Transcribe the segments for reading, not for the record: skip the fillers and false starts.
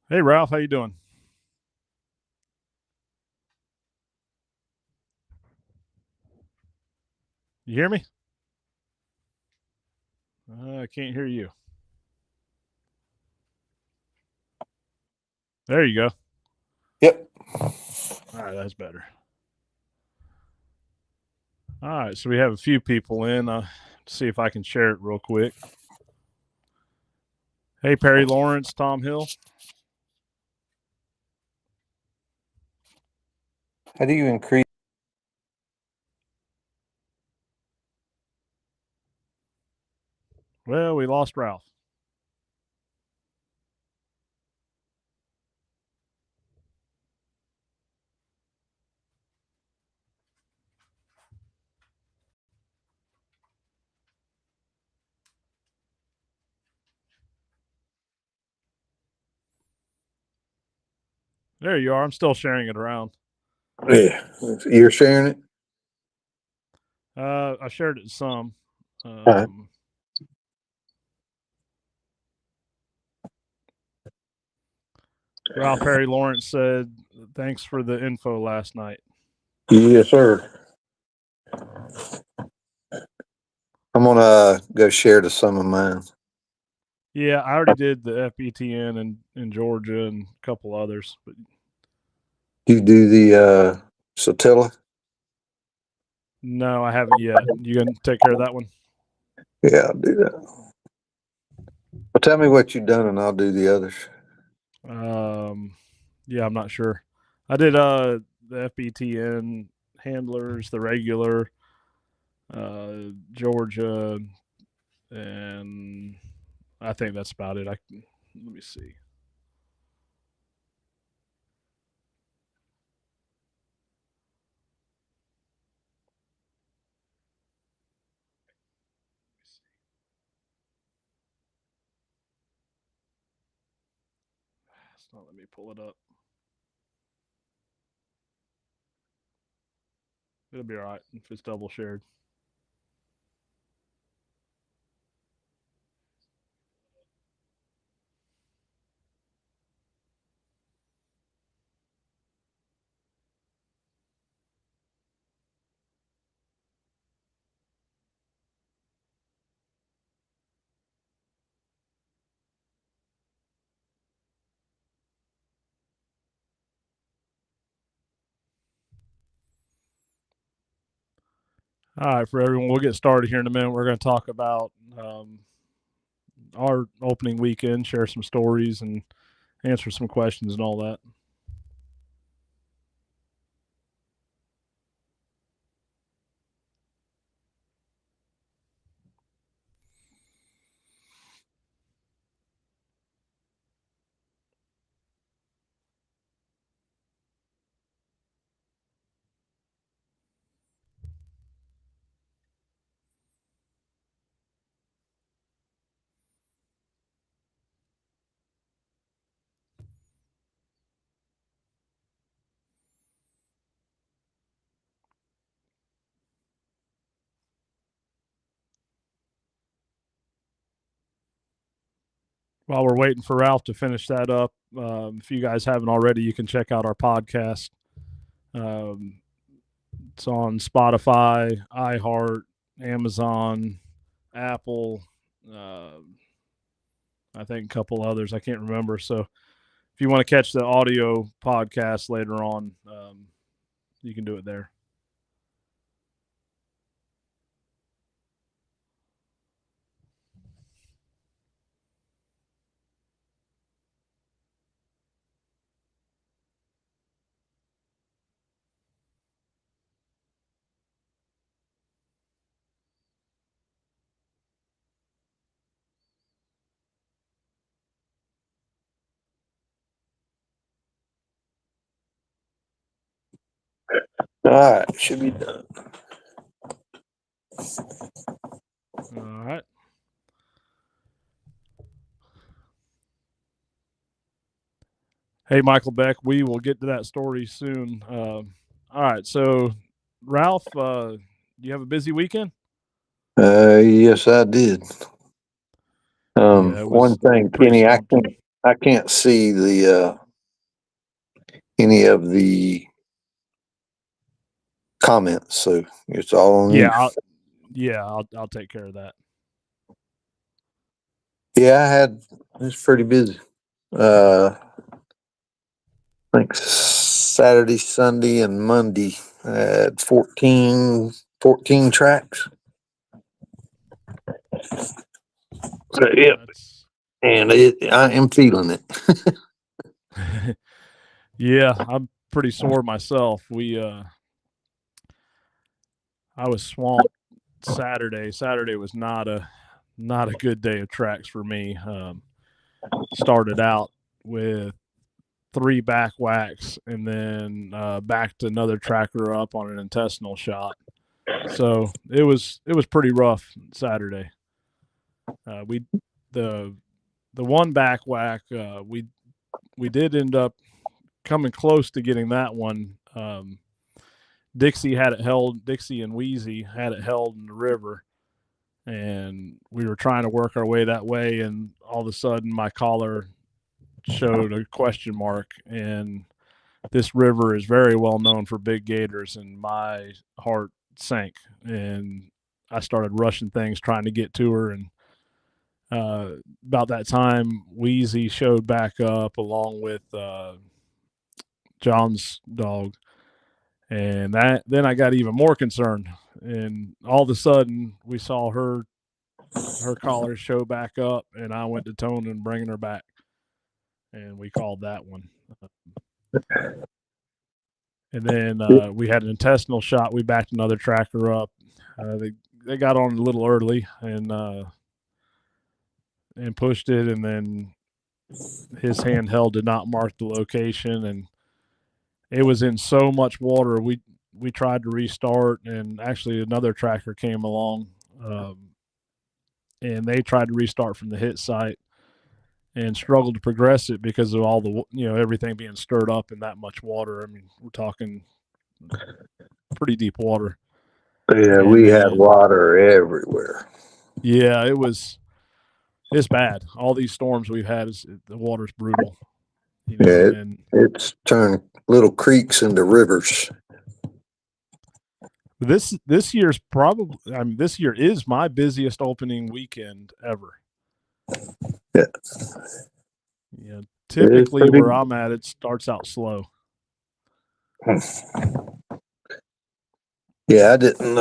Hey Ralph, how you doing? You hear me? I can't hear you. There you go. Yep. All right, that's better. All right, so we have a few people in. See if I can share it real quick. Hey Perry Lawrence, Tom Hill. How do you increase? Well, we lost Ralph. There you are. I'm still sharing it around. Yeah, you're sharing it. I shared it some. Right. Ralph Perry Lawrence said, "Thanks for the info last night." Yes, sir. I'm gonna go share to some of mine. Yeah, I already did the FBTN in Georgia and a couple others, but You do the Satilla? no, I haven't yet. You gonna take care of that one? Yeah, I'll do that. Well, tell me what you've done, and I'll do the others. Um, yeah, I'm not sure. I did the FBTN handlers, the regular, Georgia, and I think that's about it. Let me see. It's not let me pull it up. It'll be all right if it's double shared. All right, for everyone, we'll get started here in a minute. We're going to talk about our opening weekend, share some stories, and answer some questions and all that. While we're waiting for Ralph to finish that up, if you guys haven't already, you can check out our podcast. Um, it's on Spotify, iHeart, Amazon, Apple, uh, I think a couple others. I can't remember. So if you want to catch the audio podcast later on, you can do it there. All right, should be done. All right. Hey, Michael Beck, we will get to that story soon. All right. So, Ralph, do you have a busy weekend? Yes, I did. Yeah, it One was thing, pretty Kenny, I swamped can't. here. I can't see the any of the comments, so it's all on you. I'll take care of that. Yeah, it was pretty busy. I think Saturday, Sunday, and Monday I had 14 tracks. So, yeah, and I am feeling it. Yeah, I'm pretty sore myself. I was swamped Saturday. Saturday was not a good day of tracks for me. Started out with 3 back whacks and then backed another tracker up on an intestinal shot. So it was pretty rough Saturday. We the one back whack we did end up coming close to getting that one. Dixie had it held. Dixie and Wheezy had it held in the river, and we were trying to work our way that way. And all of a sudden, my collar showed a question mark. And this river is very well known for big gators, and my heart sank. And I started rushing things, trying to get to her. And about that time, Wheezy showed back up along with John's dog, and then I got even more concerned. And all of a sudden, we saw her collar show back up, and I went to tone and bringing her back, and we called that one. And then we had an intestinal shot. We backed another tracker up. They got on a little early and pushed it, and then his handheld did not mark the location, and it was in so much water. We tried to restart, and actually another tracker came along, and they tried to restart from the hit site and struggled to progress it because of all the everything being stirred up in that much water. I mean, we're talking pretty deep water. Yeah, And we had then, water everywhere. yeah, it's bad. All these storms we've had, the water's brutal. Yeah, And it's turned little creeks into rivers. this year's probably, I mean, this year is my busiest opening weekend ever. Yeah. Yeah, typically where I'm at, it starts out slow. Yeah, I didn't.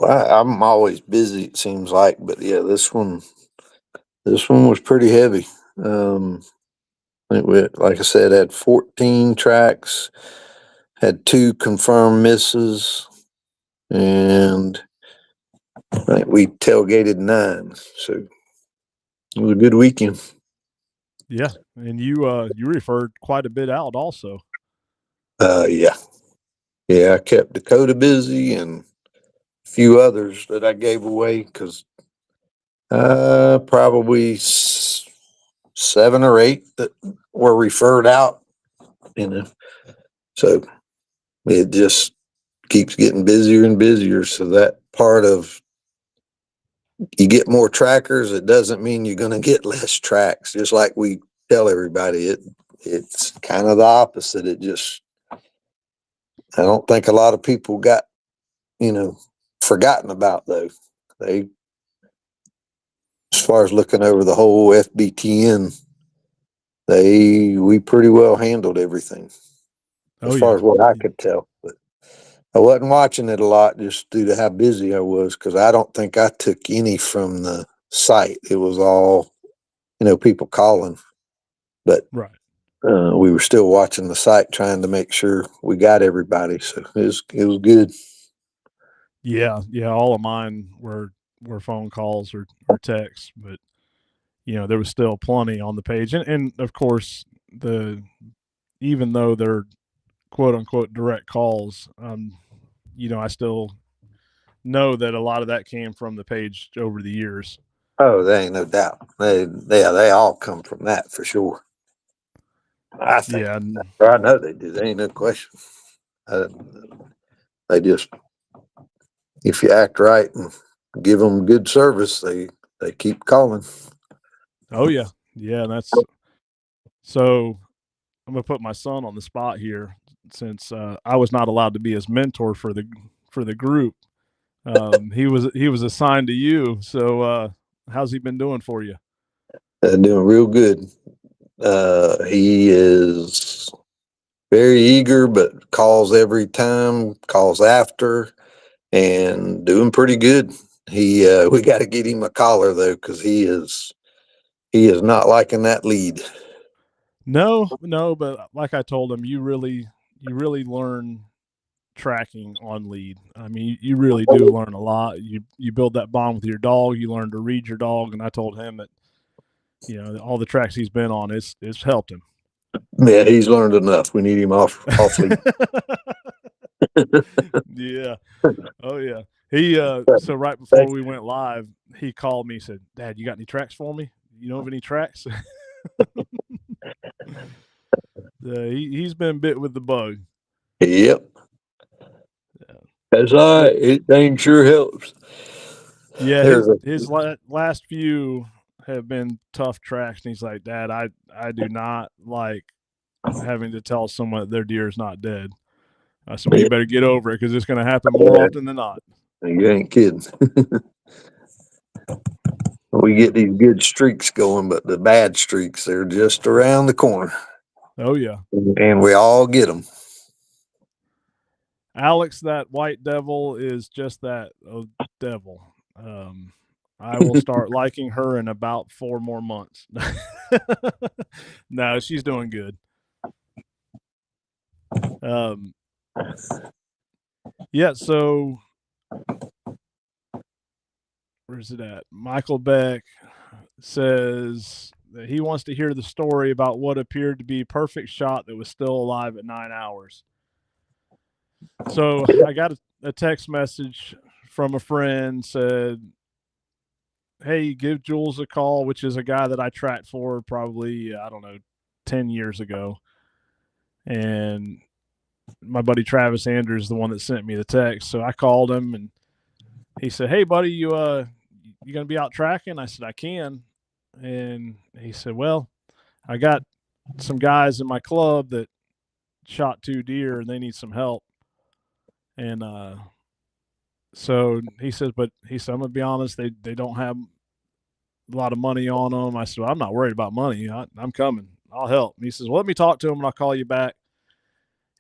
I'm always busy. It seems like, but yeah, this one was pretty heavy. I think like I said, had 14 tracks, had 2 confirmed misses, and I think we tailgated 9. So it was a good weekend. Yeah, and you referred quite a bit out also. Yeah. I kept Dakota busy and a few others that I gave away because probably 7 or 8 that were referred out. So it just keeps getting busier and busier. So that part of you get more trackers, it doesn't mean you're going to get less tracks. Just like we tell everybody, it's kind of the opposite. I don't think a lot of people got, forgotten about though. They, as far as looking over the whole FBTN, we pretty well handled everything as far as what I could tell. But I wasn't watching it a lot just due to how busy I was, because I don't think I took any from the site. It was all, people calling, but right. We were still watching the site, trying to make sure we got everybody. So it was good. Yeah, all of mine were phone calls or texts, but there was still plenty on the page, and of course even though they're quote unquote direct calls, I still know that a lot of that came from the page over the years. Oh, there ain't no doubt. They all come from that for sure. I think. Yeah, I know they do. There ain't no question. They just, if you act right and give them good service, they keep calling. Oh yeah, yeah. That's so. I'm gonna put my son on the spot here, since I was not allowed to be his mentor for the group. He was assigned to you. So how's he been doing for you? Doing real good. He is very eager, but calls every time, calls after, and doing pretty good. We got to get him a collar though, because he is not liking that lead. No, no, but like I told him, you really learn tracking on lead. I mean, you really do learn a lot. You build that bond with your dog. You learn to read your dog, and I told him that all the tracks he's been on, it's helped him. Yeah, he's learned enough. We need him off lead. Yeah. Oh yeah. He so right before we went live, he called me, said, "Dad, you got any tracks for me? You know of any tracks?" He's been bit with the bug. Yep, Yeah. that's all right. It dang sure helps. Yeah, There's his last few have been tough tracks, and he's like, "Dad, I do not like having to tell someone that their deer is not dead." I said, "Well, you better get over it, because it's going to happen more often than not." You ain't kidding. We get these good streaks going, but the bad streaks, they're just around the corner. Oh yeah. And we all get them. Alex, that white devil, is just that, a devil. I will start liking her in about 4 more months. No, she's doing good. Um, yeah, so where's it at? Michael Beck says that he wants to hear the story about what appeared to be a perfect shot that was still alive at 9 hours. So I got a text message from a friend, said, "Hey, give Jules a call," which is a guy that I tracked for probably, I don't know, 10 years ago. And my buddy Travis Andrews is the one that sent me the text. So I called him, and he said, "Hey buddy, you going to be out tracking?" I said, "I can." And he said, "Well, I got some guys in my club that shot 2 deer and they need some help." And so he says, "But," he said, "I'm going to be honest, they don't have a lot of money on them." I said, "Well, I'm not worried about money. I'm coming. I'll help." And he says, "Well, let me talk to him and I'll call you back."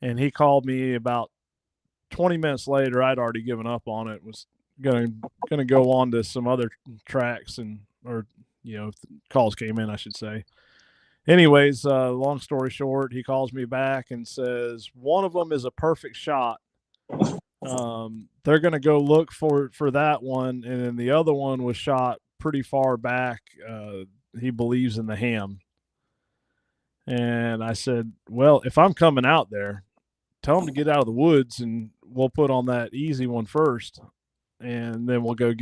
And he called me about 20 minutes later. I'd already given up on it. Was gonna go on to some other tracks, and or calls came in, I should say. Anyways, long story short, he calls me back and says one of them is a perfect shot. They're gonna go look for that one, and then the other one was shot pretty far back. He believes in the ham. And I said, "Well, if I'm coming out there, tell him to get out of the woods, and we'll put on that easy one first, and then we'll go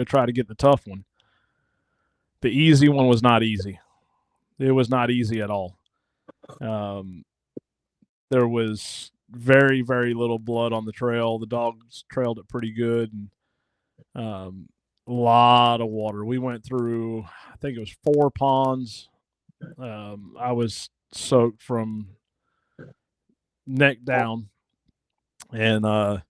try to get the tough one." The easy one was not easy. It was not easy at all. Um, there was very, very little blood on the trail. The dogs trailed it pretty good, and a lot of water. We went through, I think it was 4 ponds. I was soaked from neck down, and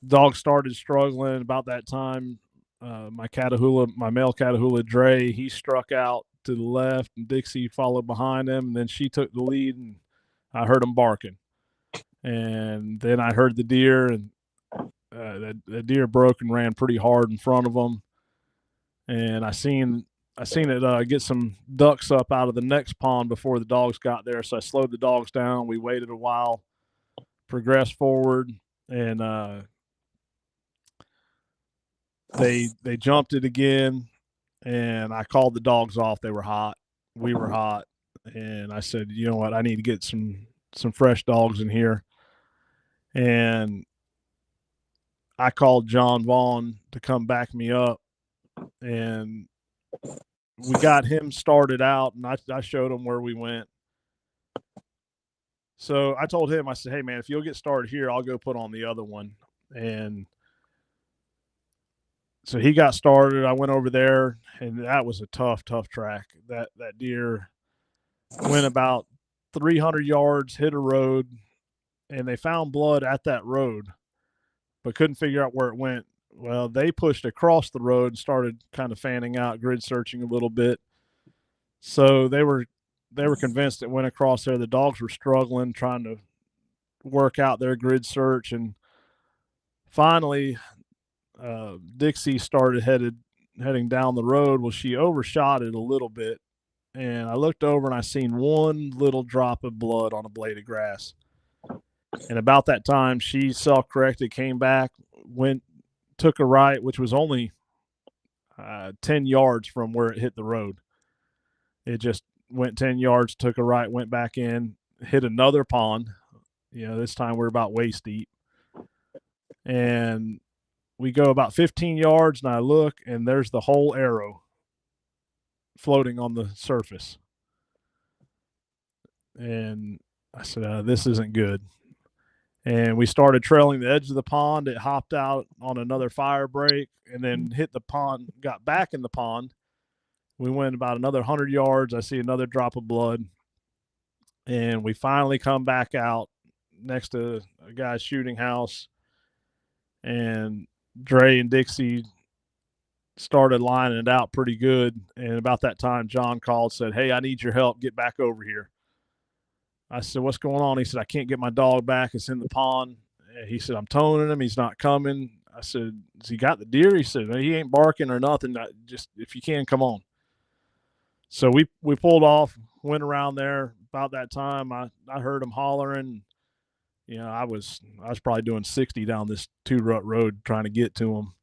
dog started struggling about that time. My male Catahoula Dre, he struck out to the left, and Dixie followed behind him, and then she took the lead, and I heard him barking. And then I heard the deer, and the deer broke and ran pretty hard in front of them. And I seen it get some ducks up out of the next pond before the dogs got there, so I slowed the dogs down. We waited a while, progressed forward, and they jumped it again, and I called the dogs off. They were hot. We were hot. And I said, "You know what? I need to get some fresh dogs in here." And I called John Vaughn to come back me up, and we got him started out, and I showed him where we went. So I told him, I said, "Hey man, if you'll get started here, I'll go put on the other one." And So he got started. I went over there, and that was a tough track. That deer went about 300 yards, hit a road, and they found blood at that road, but couldn't figure out where it went. Well, they pushed across the road and started kind of fanning out, grid searching a little bit. So they were convinced it went across there. The dogs were struggling, trying to work out their grid search, and finally Dixie started heading down the road. Well, she overshot it a little bit, and I looked over and I seen one little drop of blood on a blade of grass. And about that time, she self-corrected, came back, took a right, which was only 10 yards from where it hit the road. It just went 10 yards, took a right, went back in, hit another pond. This time we're about waist deep. And we go about 15 yards, and I look, and there's the whole arrow floating on the surface. And I said, this isn't good. And we started trailing the edge of the pond. It hopped out on another fire break and then hit the pond, got back in the pond. We went about another 100 yards. I see another drop of blood. And we finally come back out next to a guy's shooting house. And Dre and Dixie started lining it out pretty good. And about that time, John called, said, "Hey, I need your help. Get back over here." I said, "What's going on?" He said, "I can't get my dog back. It's in the pond." He said, "I'm toning him. He's not coming." I said, "Has he got the deer?" He said, "He ain't barking or nothing. Just if you can, come on." So we pulled off, went around there. About that time, I heard him hollering. I was probably doing 60 down this 2-rut road trying to get to him.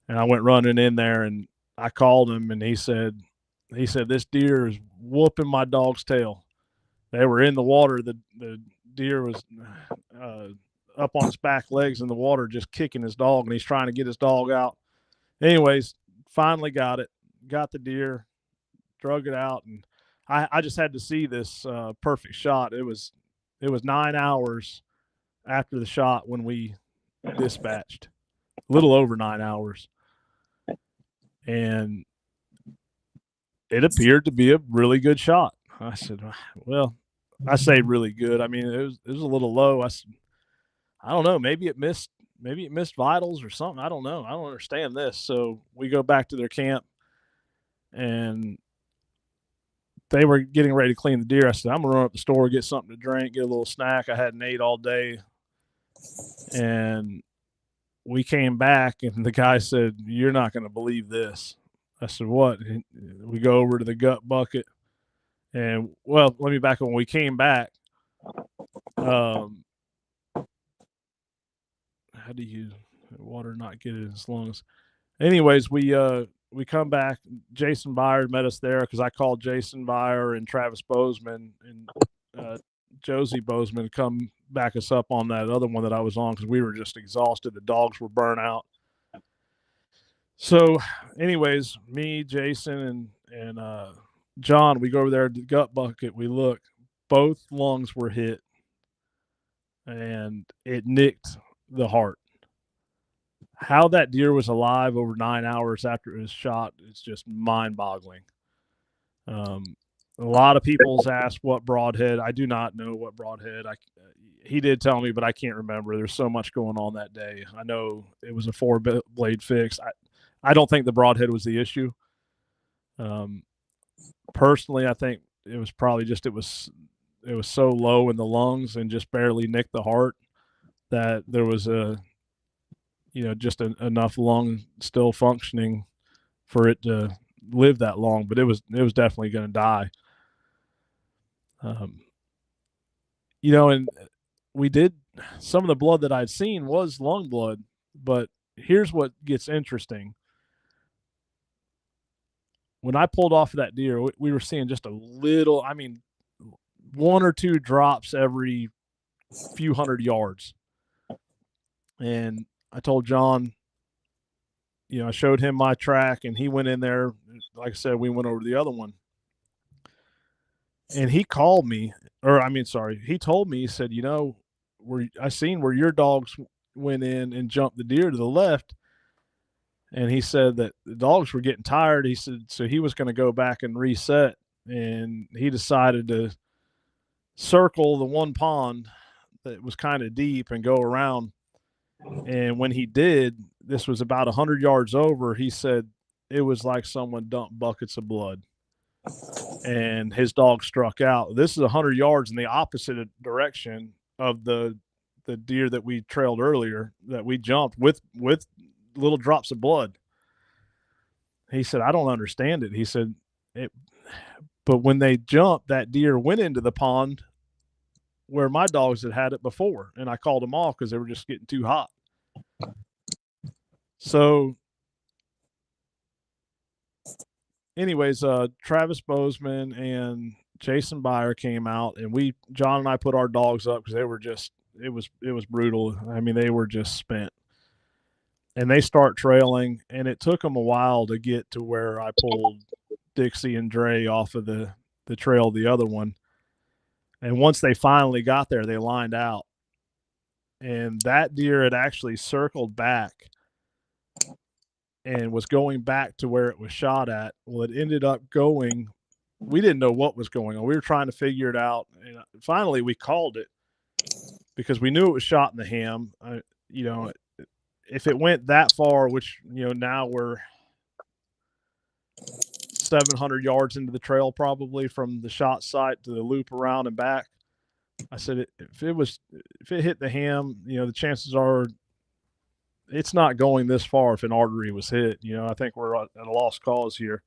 And I went running in there, and I called him, and he said, "This deer is whooping my dog's tail." They were in the water. The deer was up on his back legs in the water, just kicking his dog, and he's trying to get his dog out. Anyways, finally got the deer, drug it out, and I just had to see this perfect shot. It was 9 hours after the shot when we dispatched, a little over 9 hours, and it appeared to be a really good shot. I said, "Well, I say really good. I mean, it was a little low." I don't know. Maybe it missed vitals or something. I don't know. I don't understand this." So we go back to their camp, and they were getting ready to clean the deer. I said, "I'm gonna run up the store, get something to drink, get a little snack." I hadn't ate all day, and we came back, and the guy said, "You're not going to believe this." I said, "What?" We go over to the gut bucket. And, well, let me back up. When we came back, how do you water not get in his lungs? Anyways, we come back. Jason Byer met us there because I called Jason Byer and Travis Bozeman and Josie Bozeman to come back us up on that other one that I was on because we were just exhausted. The dogs were burnt out. So, anyways, me, Jason, and John, we go over there to the gut bucket. We look, both lungs were hit, and it nicked the heart. How that deer was alive over 9 hours after it was shot is just mind-boggling. A lot of people's asked what broadhead. I do not know what broadhead. He did tell me, but I can't remember. There's so much going on that day. I know it was a 4-blade fix. I don't think the broadhead was the issue. Personally, I think it was probably just it was so low in the lungs and just barely nicked the heart that there was just enough lung still functioning for it to live that long. But it was definitely going to die. And we did, some of the blood that I'd seen was lung blood, but here's what gets interesting. When I pulled off of that deer, we were seeing just a little, 1 or 2 drops every few hundred yards. And I told John, I showed him my track, and he went in there. Like I said, we went over to the other one. And he called me, he told me, he said, I seen where your dogs went in and jumped the deer to the left. And he said that the dogs were getting tired. He said, so he was going to go back and reset. And he decided to circle the one pond that was kind of deep and go around. And when he did, this was about 100 yards over. He said it was like someone dumped buckets of blood. And his dog struck out. This is 100 yards in the opposite direction of the deer that we trailed earlier, that we jumped with little drops of blood. He said, I don't understand it. He said, but when they jumped, that deer went into the pond where my dogs had it before, and I called them off because they were just getting too hot. So anyways, Travis Bozeman and Jason Byer came out, and John and I put our dogs up because they were just, it was brutal. I mean, they were just spent. And they start trailing, and it took them a while to get to where I pulled Dixie and Dre off of the trail, the other one. And once they finally got there, they lined out. And that deer had actually circled back and was going back to where it was shot at. Well, it ended up going, we didn't know what was going on. We were trying to figure it out. And finally we called it because we knew it was shot in the ham. If it went that far, which, now we're 700 yards into the trail, probably from the shot site to the loop around and back. I said, if it hit the ham, the chances are it's not going this far if an artery was hit. I think we're at a lost cause here.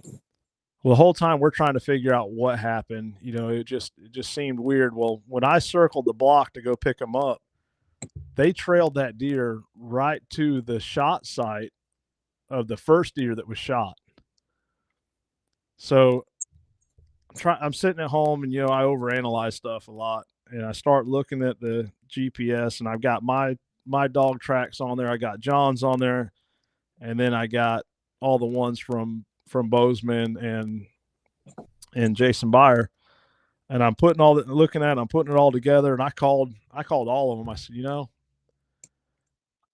Well, the whole time we're trying to figure out what happened. It just seemed weird. Well, when I circled the block to go pick them up, they trailed that deer right to the shot site of the first deer that was shot. So I'm sitting at home, and I overanalyze stuff a lot, and I start looking at the GPS, and I've got my dog tracks on there. I got John's on there, and then I got all the ones from Bozeman and Jason Byer. And I'm putting I'm putting it all together, and I called all of them. I said,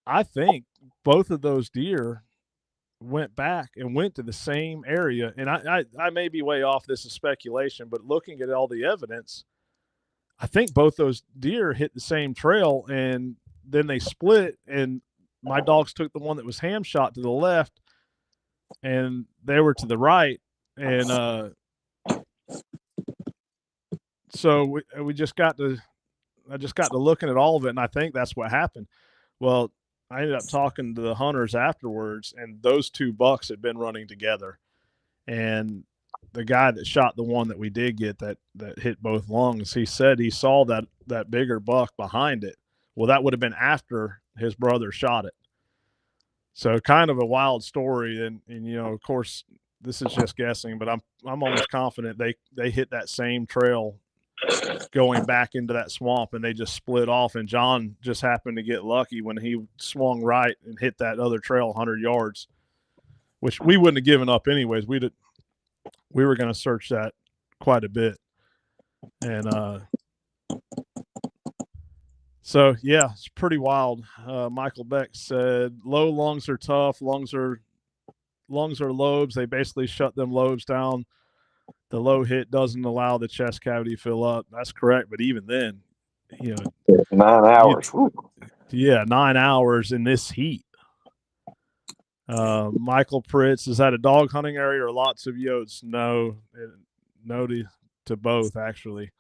I think both of those deer went back and went to the same area. And I may be way off. This is speculation, but looking at all the evidence, I think both those deer hit the same trail, and then they split, and my dogs took the one that was ham shot to the left, and they were to the right. And so I just got to looking at all of it, and I think that's what happened. Well, I ended up talking to the hunters afterwards, and those two bucks had been running together. And the guy that shot the one that we did get that hit both lungs, he said he saw that bigger buck behind it. Well, that would have been after his brother shot it. So kind of a wild story. And of course, this is just guessing, but I'm almost confident they hit that same trail going back into that swamp, and they just split off, and John just happened to get lucky when he swung right and hit that other trail 100 yards, which we wouldn't have given up anyways. We were going to search that quite a bit. And so yeah, it's pretty wild. Michael Beck said low lungs are tough. Lungs are lobes. They basically shut them lobes down. The low hit doesn't allow the chest cavity to fill up. That's correct. But even then, 9 hours. 9 hours in this heat. Michael Pritz, is that a dog hunting area or lots of yotes? No to both, actually.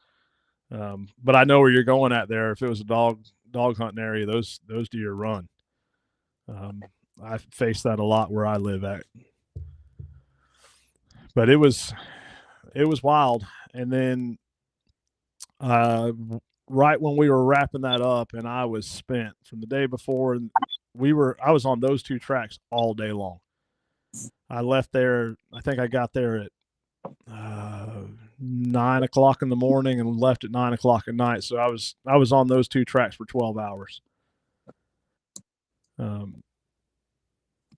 But I know where you're going at there. If it was a dog hunting area, those deer run. I face that a lot where I live at. But it was wild. And then right when we were wrapping that up, and I was spent from the day before, and I was on those two tracks all day long. I left there, I think I got there at 9 o'clock in the morning and left at 9 o'clock at night. So I was on those two tracks for 12 hours.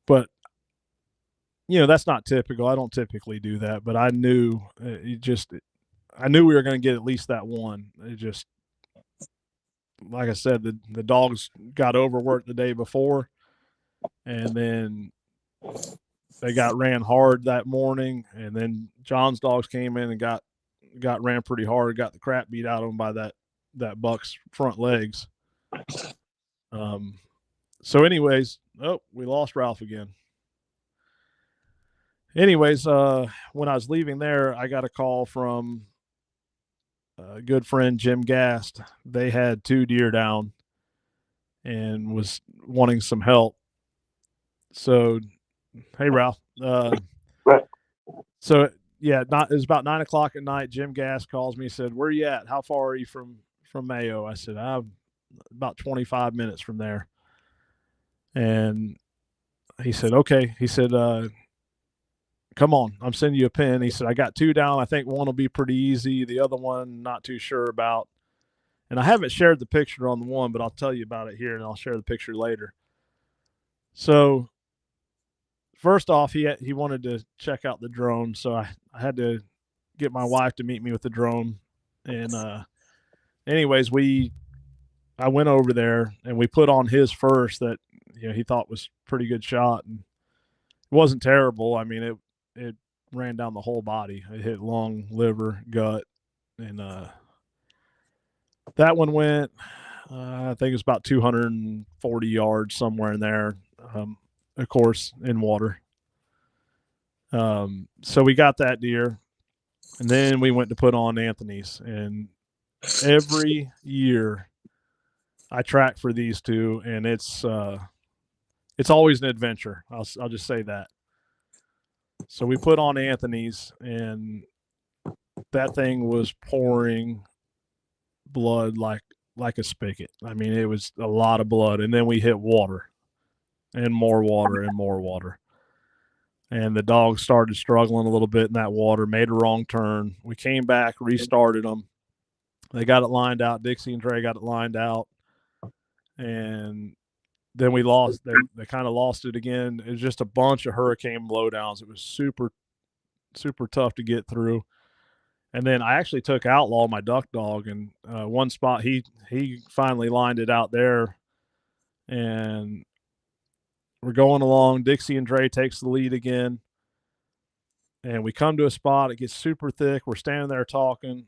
But that's not typical. I don't typically do that, but I knew I knew we were going to get at least that one. It just, like I said, the dogs got overworked the day before, and then they got ran hard that morning, and then John's dogs came in and got ran pretty hard, got the crap beat out of them by that buck's front legs. So anyways, we lost Ralph again. Anyways, when I was leaving there, I got a call from a good friend, Jim Gast. They had 2 deer down and was wanting some help. So, hey, Ralph. Right. So, yeah, it was about 9:00 at night. Jim Gast calls me, said, "Where are you at? How far are you from Mayo?" I said, "I'm about 25 minutes from there." And he said, "Okay." He said, "Come on, I'm sending you a pin." He said, "I got 2 down. I think one will be pretty easy. The other one, not too sure about." And I haven't shared the picture on the one, but I'll tell you about it here, and I'll share the picture later. So, first off, he wanted to check out the drone, so I had to get my wife to meet me with the drone. And anyways, I went over there and we put on his first that he thought was pretty good shot, and it wasn't terrible. I mean, it ran down the whole body. It hit lung, liver, gut, and that one went. I think it was about 240 yards, somewhere in there. Of course, in water. So we got that deer, and then we went to put on Anthony's. And every year, I track for these 2, and it's always an adventure. I'll just say that. So we put on Anthony's, and that thing was pouring blood like a spigot. I mean, it was a lot of blood. And then we hit water, and more water, and more water. And the dogs started struggling a little bit in that water, made a wrong turn. We came back, restarted them. They got it lined out. Dixie and Dre got it lined out. And then we lost. They kind of lost it again. It was just a bunch of hurricane blowdowns. It was super, super tough to get through. And then I actually took Outlaw, my duck dog, and one spot he finally lined it out there. And we're going along. Dixie and Dre takes the lead again. And we come to a spot. It gets super thick. We're standing there talking.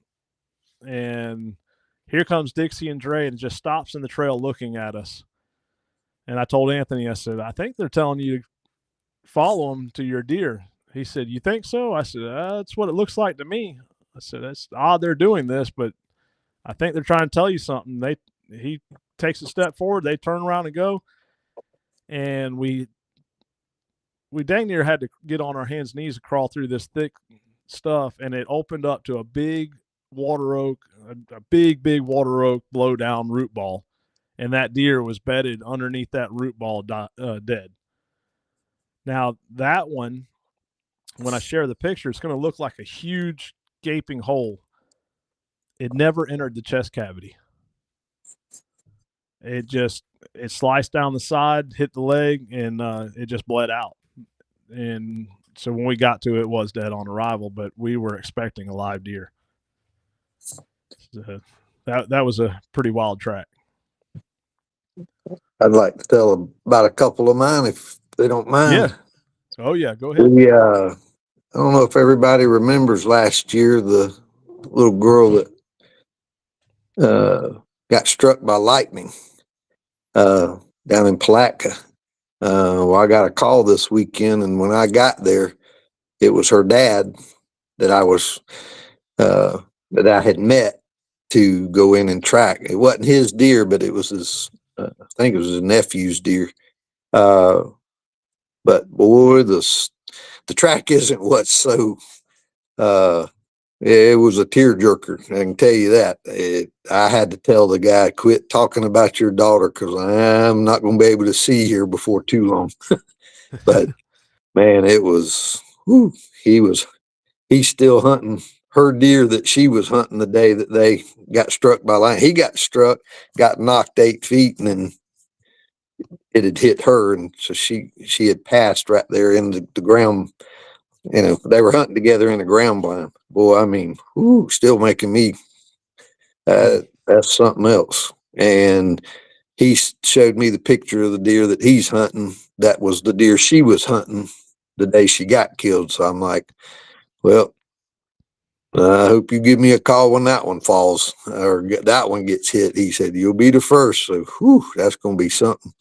And here comes Dixie and Dre, and it just stops in the trail looking at us. And I told Anthony, I said, "I think they're telling you to follow them to your deer." He said, "You think so?" I said, "That's what it looks like to me." I said, "It's odd they're doing this, but I think they're trying to tell you something." He takes a step forward. They turn around and go. And we dang near had to get on our hands and knees to crawl through this thick stuff. And it opened up to a big water oak, a big water oak blowdown root ball. And that deer was bedded underneath that root ball dead. Now, that one, when I share the picture, it's going to look like a huge gaping hole. It never entered the chest cavity. It sliced down the side, hit the leg, and it just bled out. And so when we got to it, it was dead on arrival, but we were expecting a live deer. So that was a pretty wild track. I'd like to tell about a couple of mine if they don't mind. Yeah. Oh, yeah. Go ahead. I don't know if everybody remembers last year, the little girl that got struck by lightning down in Palatka. Well, I got a call this weekend, and when I got there, it was her dad that that I had met to go in and track. It wasn't his deer, but it was his. I think it was his nephew's deer. But boy, the track isn't what's so. It was a tearjerker. I can tell you that. I had to tell the guy, "Quit talking about your daughter, because I'm not going to be able to see her before too long." But man, it was. Whew, he's still hunting her deer that she was hunting the day that they got struck by lightning. He got struck, got knocked 8 feet, and then it had hit her, and so she had passed right there in the ground. They were hunting together in the ground blind. Boy, I mean, still making me. That's something else. And he showed me the picture of the deer that he's hunting. That was the deer she was hunting the day she got killed. So I'm like, well, I hope you give me a call when that one falls or that one gets hit. He said, you'll be the first. So, whew, that's going to be something.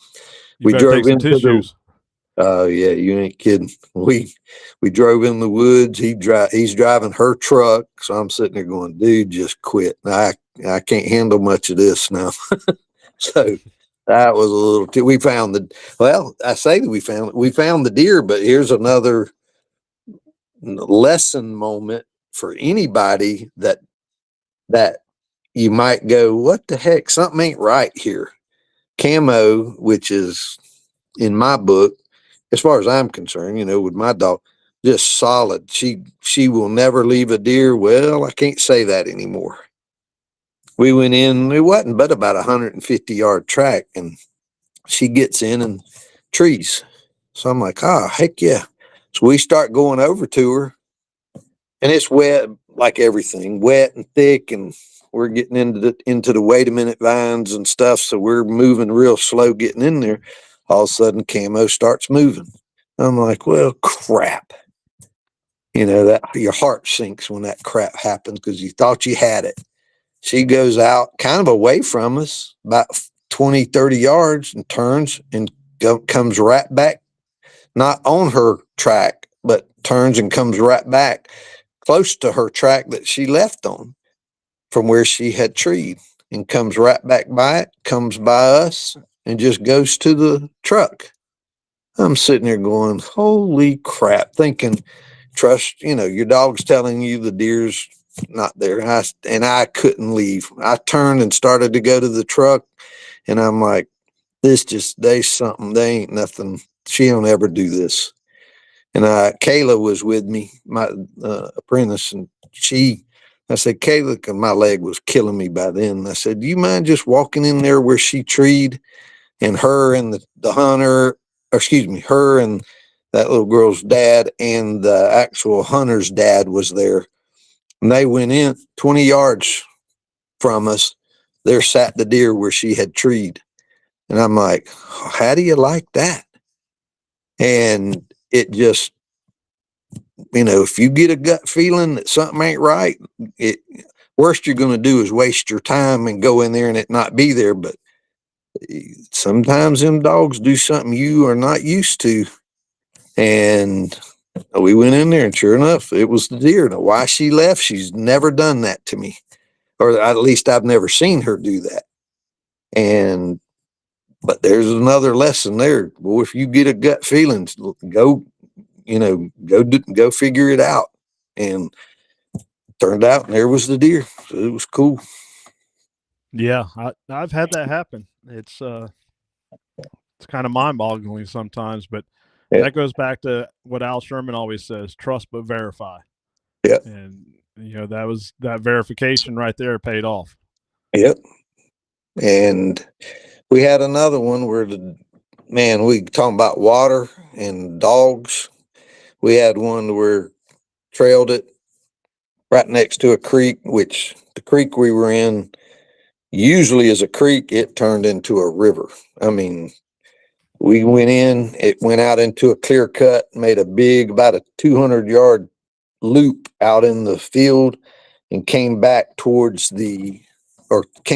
You We better take drove some into the, tissues. yeah, you ain't kidding. We drove in the woods. He's driving her truck. So I'm sitting there going, dude, just quit. I can't handle much of this now. So that was a little we found I say that we found the deer, but here's another lesson moment for anybody that you might go, what the heck? Something ain't right here. Camo, which is in my book, as far as I'm concerned, with my dog, just solid. She will never leave a deer. Well, I can't say that anymore. We went in, it wasn't but about 150-yard track, and she gets in and trees. So I'm like, heck yeah. So we start going over to her, and it's wet, like everything, wet and thick, and we're getting into the wait a minute vines and stuff. So we're moving real slow getting in there. All of a sudden, Camo starts moving. I'm like, well, crap. That your heart sinks when that crap happens because you thought you had it. She goes out kind of away from us, about 20, 30 yards, and turns and comes right back, not on her track, but turns and comes right back close to her track that she left on from where she had treed, and comes right back by it, comes by us, and just goes to the truck. I'm sitting there going, holy crap, thinking, trust, your dog's telling you the deer's not there. I couldn't leave. I turned and started to go to the truck, and I'm like, there's something, they ain't nothing. She don't ever do this. And Kayla was with me, my apprentice, and I said, Kayla, 'cause my leg was killing me by then. I said, do you mind just walking in there where she treed, and her and the hunter, or excuse me, her and that little girl's dad and the actual hunter's dad was there. And they went in 20 yards from us. There sat the deer where she had treed. And I'm like, how do you like that? And it just, if you get a gut feeling that something ain't right, worst you're going to do is waste your time and go in there and it not be there. But sometimes them dogs do something you are not used to. And we went in there, and sure enough, it was the deer. Now, why she left, she's never done that to me, or at least I've never seen her do that. But there's another lesson there. Well, if you get a gut feeling, go figure it out. And turned out there was the deer. So it was cool. Yeah, I've had that happen. It's kind of mind-boggling sometimes, but that goes back to what Al Sherman always says: trust but verify. Yeah. And that verification right there paid off. Yep. And we had another one where we talking about water and dogs. We had one where trailed it right next to a creek, which the creek we were in usually is a creek. It turned into a river. I mean, we went in, it went out into a clear cut, made a big, about a 200-yard loop out in the field, and came back came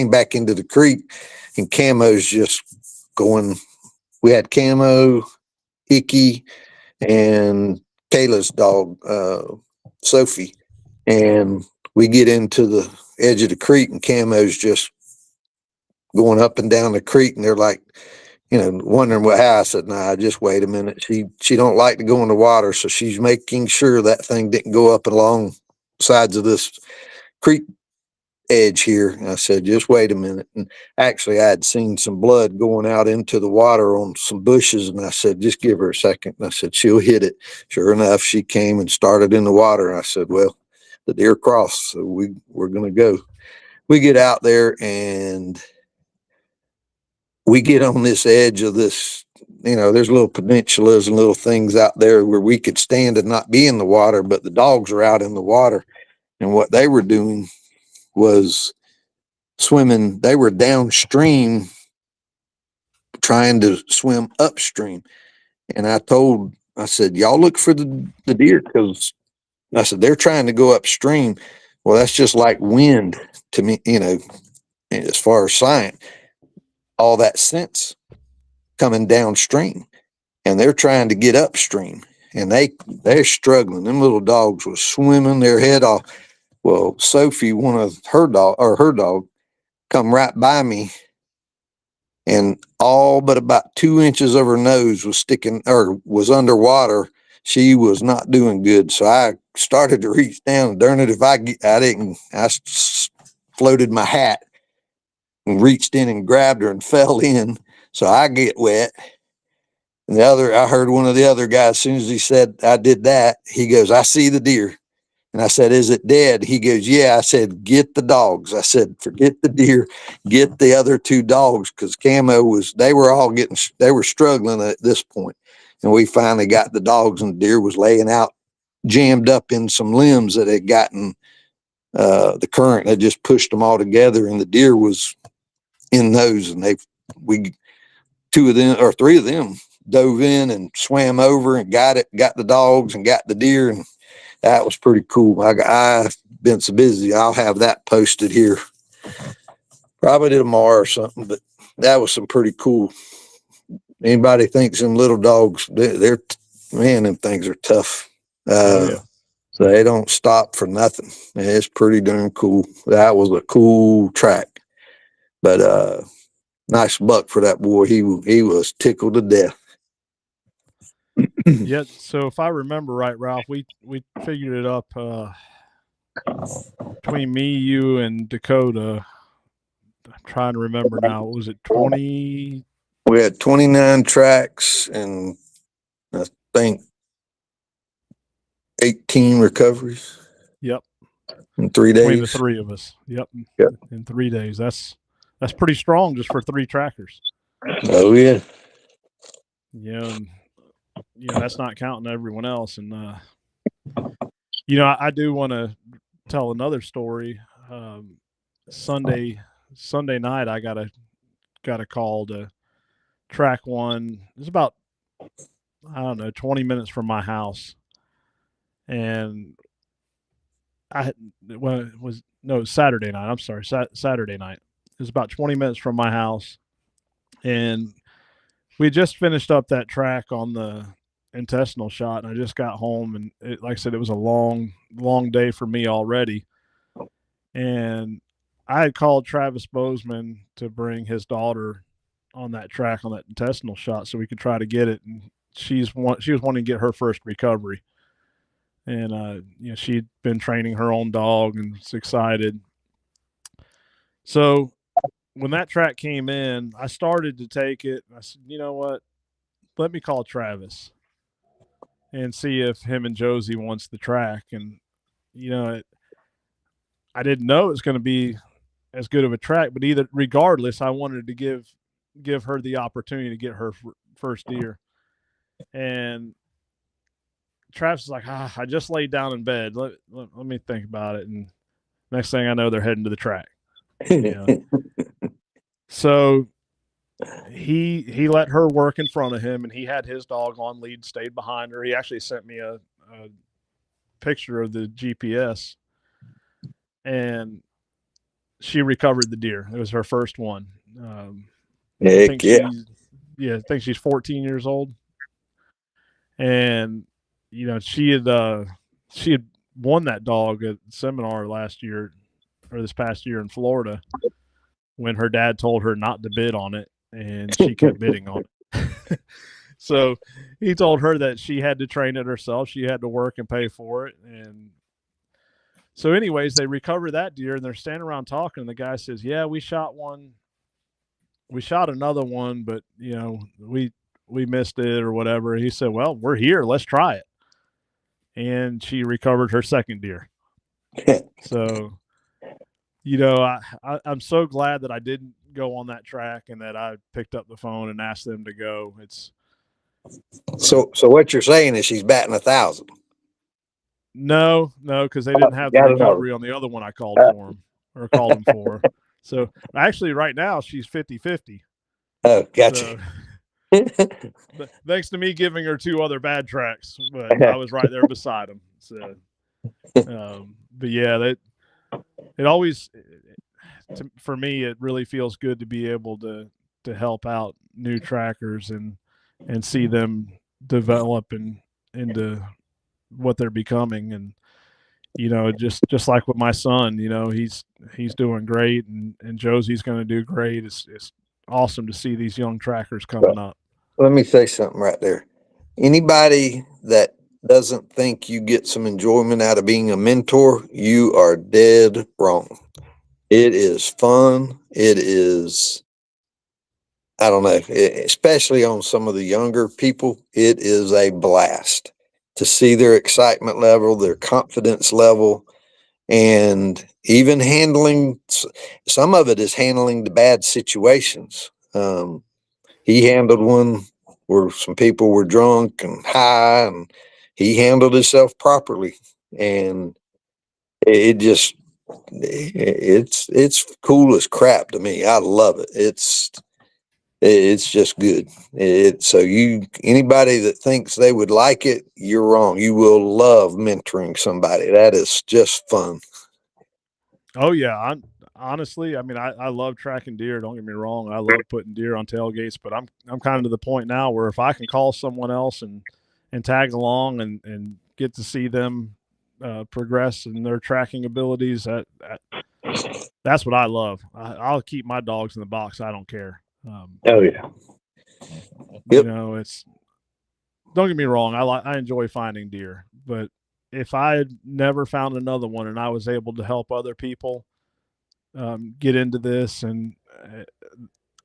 back into the creek. And Camo's just going, we had Camo, Icky, and Kayla's dog, Sophie. And we get into the edge of the creek, and Camo's just going up and down the creek, and they're like, wondering what happened. I said, nah, just wait a minute. She don't like to go in the water, so she's making sure that thing didn't go up along sides of this creek edge here. And I said, just wait a minute. And actually, I had seen some blood going out into the water on some bushes, and I said, just give her a second. And I said, she'll hit it. Sure enough, she came and started in the water. And I said, well, the deer crossed, so we're going to go. We get out there, and we get on this edge of this, there's little peninsulas and little things out there where we could stand and not be in the water, but the dogs are out in the water. And what they were doing was swimming. They were downstream trying to swim upstream. And I said, y'all look for the deer, because I said, they're trying to go upstream. Well, that's just like wind to me, as far as science, all that sense coming downstream, and they're trying to get upstream, and they're struggling. Them little dogs were swimming their head off. Well, Sophie, one of her dog, come right by me, and all but about 2 inches of her nose was sticking or was underwater. She was not doing good. So I started to reach down. Darn it, if I floated my hat and reached in and grabbed her and fell in. So I get wet. And I heard one of the other guys, as soon as he said I did that, he goes, I see the deer. And I said, is it dead? He goes, yeah. I said, get the dogs. I said, forget the deer, get the other 2 dogs, because Camo they were struggling at this point. And we finally got the dogs, and the deer was laying out, jammed up in some limbs that had gotten the current had just pushed them all together, and the deer was in those. And 2 of them or 3 of them dove in and swam over and got the dogs and got the deer. And that was pretty cool. I've been so busy. I'll have that posted here probably tomorrow or something, but that was some pretty cool. Anybody thinks them little dogs, they're man, them things are tough. So they don't stop for nothing. It's pretty darn cool. That was a cool track, but nice buck for that boy. He was tickled to death. Yeah. So if I remember right, Ralph, we figured it up between me, you, and Dakota. I'm trying to remember now. Was it 20? We had 29 tracks, and I think 18 recoveries. Yep. In 3 days. Between the 3 of us. Yep. In 3 days. That's pretty strong just for 3 trackers. Oh yeah. Yeah. And, that's not counting everyone else. And I do want to tell another story. Sunday night, I got a call to track one. It was about, I don't know, 20 minutes from my house. And it was Saturday night. I'm sorry, Saturday night. It was about 20 minutes from my house. And we had just finished up that track on the intestinal shot, and I just got home, and like I said, it was a long day for me already. And I had called Travis Bozeman to bring his daughter on that track on that intestinal shot so we could try to get it. And she was wanting to get her first recovery. And she'd been training her own dog and was excited. So when that track came in, I started to take it. I said, you know what? Let me call Travis and see if him and Josie wants the track. And, I didn't know it was going to be as good of a track, but regardless, I wanted to give her the opportunity to get her first deer. And Travis is like, I just laid down in bed. Let me think about it. And next thing I know, they're heading to the track. So he let her work in front of him, and he had his dog on lead, stayed behind her. He actually sent me a picture of the GPS, and she recovered the deer. It was her first one. I think she's 14 years old. And, she had won that dog at seminar last year or this past year in Florida when her dad told her not to bid on it, and she kept bidding on it. So he told her that she had to train it herself. She had to work and pay for it. And so anyways, they recover that deer, and they're standing around talking. And the guy says, yeah, we shot one. We shot another one, but, we missed it or whatever. He said, well, we're here. Let's try it. And she recovered her second deer. So, I'm so glad that I didn't go on that track and that I picked up the phone and asked them to go. So what you're saying is she's batting 1,000. No, because they didn't have the recovery on the other one I called for him or called him for. So actually right now she's 50-50. Oh, gotcha. But thanks to me giving her 2 other bad tracks, but I was right there beside him. So, but yeah, that it always for me it really feels good to be able to help out new trackers and see them develop into what they're becoming. And just like with my son, he's doing great, and Josie's going to do great. It's awesome to see these young trackers coming up. Let me say something right there. Anybody that doesn't think you get some enjoyment out of being a mentor, you are dead wrong. It is fun. It is, I don't know, especially on some of the younger people, it is a blast to see their excitement level, their confidence level, and even handling some of it is handling the bad situations. He handled one where some people were drunk and high, and he handled himself properly. And it just, it's cool as crap to me. I love it. It's just good. So anybody that thinks they would like it, you're wrong. You will love mentoring somebody. That is just fun. Oh yeah, honestly, I mean, I love tracking deer. Don't get me wrong, I love putting deer on tailgates. But I'm kind of to the point now where if I can call someone else and tag along and get to see them progress in their tracking abilities, that's what I love. I'll keep my dogs in the box. I don't care. Oh yeah. Yep. It's don't get me wrong. I enjoy finding deer, but if I had never found another one and I was able to help other people get into this, and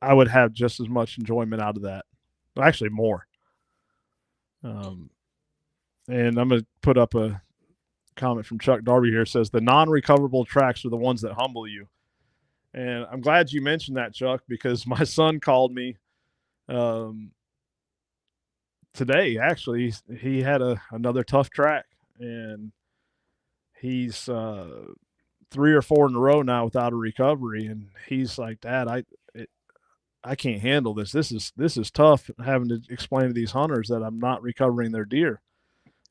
I would have just as much enjoyment out of that. Actually, more. And I'm going to put up a comment from Chuck Darby here. It says the non-recoverable tracks are the ones that humble you. And I'm glad you mentioned that, Chuck, because my son called me today. Actually, he had another tough track, and he's 3 or 4 in a row now without a recovery. And he's like, Dad, I can't handle this. This is tough having to explain to these hunters that I'm not recovering their deer.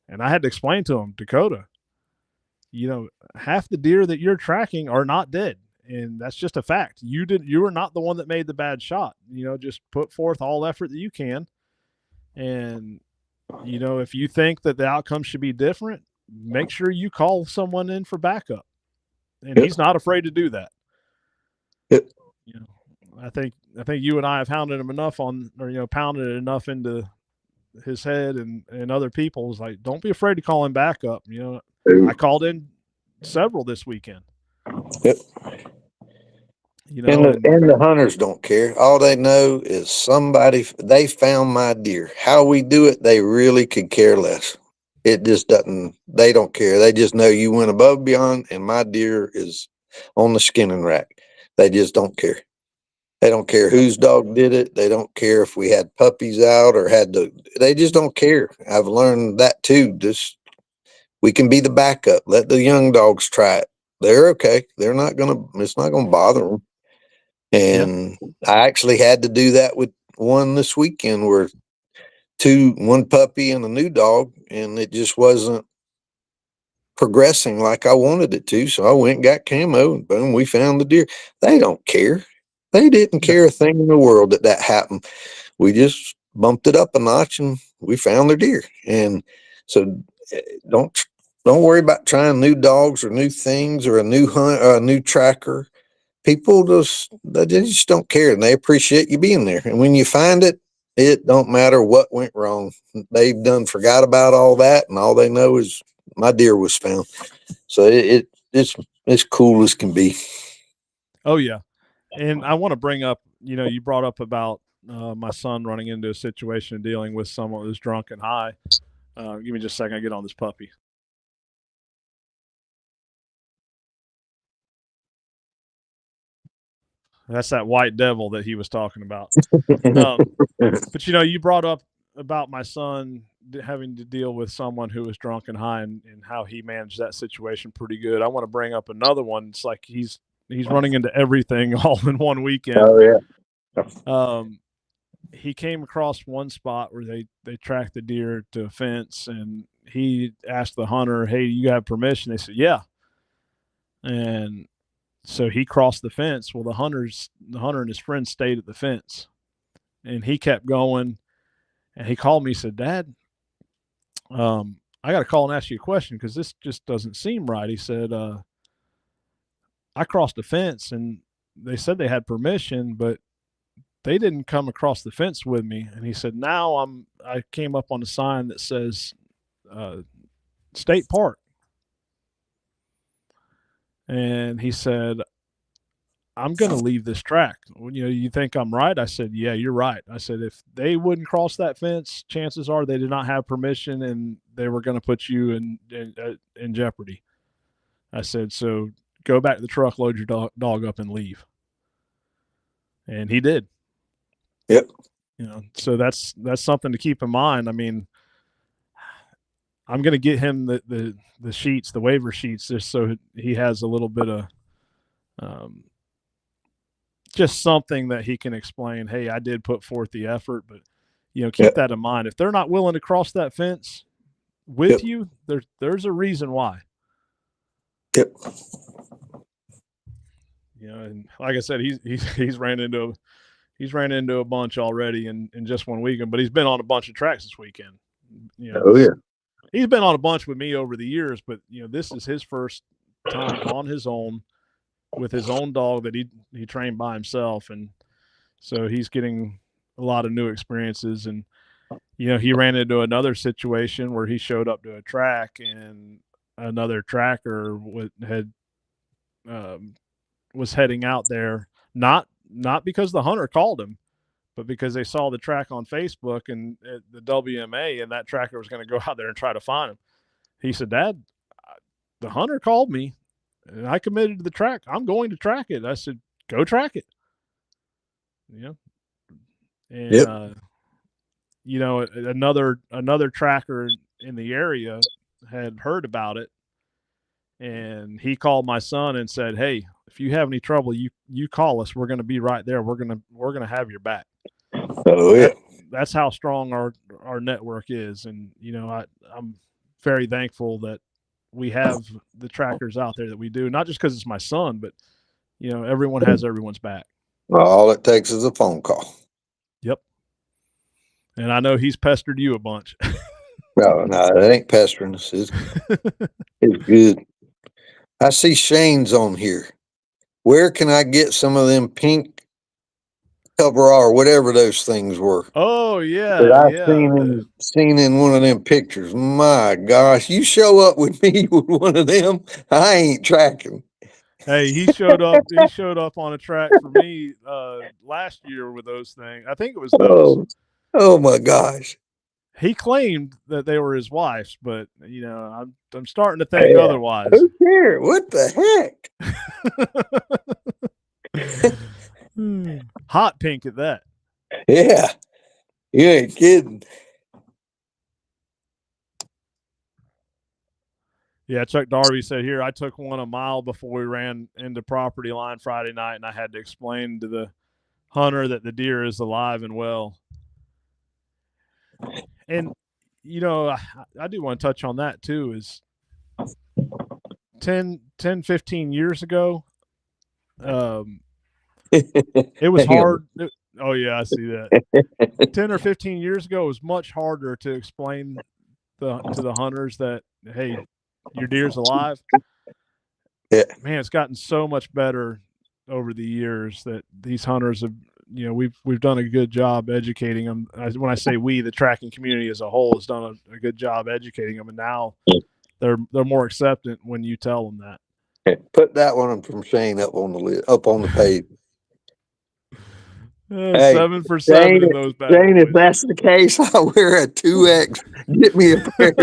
And I had to explain to him, Dakota, half the deer that you're tracking are not dead. And that's just a fact. You were not the one that made the bad shot. Just put forth all effort that you can. And, if you think that the outcome should be different, make sure you call someone in for backup. And he's not afraid to do that. Yep. I think you and I have hounded him enough pounded it enough into his head and other people's, like, don't be afraid to call him back up. I called in several this weekend. Yep. And the hunters don't care. All they know is they found my deer. How we do it, they really could care less. It just doesn't, they don't care. They just know you went above and beyond and my deer is on the skinning rack. They just don't care. They don't care whose dog did it. They don't care if we had puppies out or they just don't care. I've learned that too. We can be the backup. Let the young dogs try it. They're okay. It's not going to bother them. And I actually had to do that with one this weekend where one puppy and a new dog, and it just wasn't progressing like I wanted it to. So I went and got camo and boom, we found the deer. They don't care. They didn't care a thing in the world that happened. We just bumped it up a notch and we found their deer. And so don't worry about trying new dogs or new things or a new hunt or a new tracker. People they just don't care, and they appreciate you being there. And when you find it, it don't matter what went wrong. They've done forgot about all that, and all they know is my deer was found. So it's cool as can be. Oh yeah, and I want to bring up, you brought up about my son running into a situation and dealing with someone who's drunk and high. Give me just a second. I get on this puppy. That's that white devil that he was talking about. But you brought up about my son having to deal with someone who was drunk and high, and how he managed that situation pretty good. I want to bring up another one. It's like he's running into everything all in one weekend. Oh yeah. he came across one spot where they tracked the deer to a fence, and he asked the hunter, "Hey, you have permission?" They said, "Yeah." And so he crossed the fence. Well, the hunter and his friend stayed at the fence, and he kept going. And he called me. He said, "Dad, I got to call and ask you a question because this just doesn't seem right." He said, "I crossed the fence, and they said they had permission, but they didn't come across the fence with me." And he said, "Now I came up on a sign that says uh, state park." And he said, "I'm going to leave this track. You think I'm right?" I said, "Yeah, you're right." I said, "If they wouldn't cross that fence, chances are they did not have permission, and they were going to put you in jeopardy." I said, "So go back to the truck, load your dog up, and leave." And he did. Yep. So that's something to keep in mind. I mean, I'm going to get him the sheets, the waiver sheets, just so he has a little bit of just something that he can explain. Hey, I did put forth the effort, but keep that in mind. If they're not willing to cross that fence with you, there's a reason why. Yep. And like I said, he's ran into a bunch already in just one weekend, but he's been on a bunch of tracks this weekend. Oh yeah. He's been on a bunch with me over the years, but this is his first time on his own with his own dog that he trained by himself, and so he's getting a lot of new experiences. And he ran into another situation where he showed up to a track and another tracker was heading out there, not because the hunter called him, but because they saw the track on Facebook and the WMA, and that tracker was going to go out there and try to find him. He said, "Dad, the hunter called me and I committed to the track. I'm going to track it." I said, "Go track it." And another tracker in the area had heard about it, and he called my son and said, "Hey, if you have any trouble, you call us. We're going to be right there. We're going to have your back." Oh yeah. That's how strong our network is. And I'm very thankful that we have the trackers out there that we do, not just because it's my son, but everyone has everyone's back. Well, all it takes is a phone call. Yep. And I know he's pestered you a bunch. No, it ain't pestering us. It's good. I see Shane's on here. Where can I get some of them pink coverall or whatever those things were? Oh yeah, That I've yeah. seen in one of them pictures. My gosh, you show up with me with one of them, I ain't tracking. Hey, he showed up. He showed up on a track for me last year with those things. I think it was those. Oh my gosh. He claimed that they were his wife's, but I'm starting to think otherwise. Who cares? What the heck? Hot pink at that. Yeah, you ain't kidding. Yeah, Chuck Darby said here, "I took one a mile before we ran into property line Friday night, and I had to explain to the hunter that the deer is alive and well." And I do want to touch on that too. Is 10, 15 years ago, it was hard. Oh yeah, I see that. 10 or 15 years ago, it was much harder to explain to the hunters that, hey, your deer's alive. Yeah. Man, it's gotten so much better over the years that these hunters have. We've done a good job educating them. When I say we, the tracking community as a whole has done a good job educating them, and now they're more acceptant when you tell them that. Put that one from Shane up on the page. 7 for 7 in those bad Shane, boys. if that's the case, I'll wear a 2X. Get me a pair.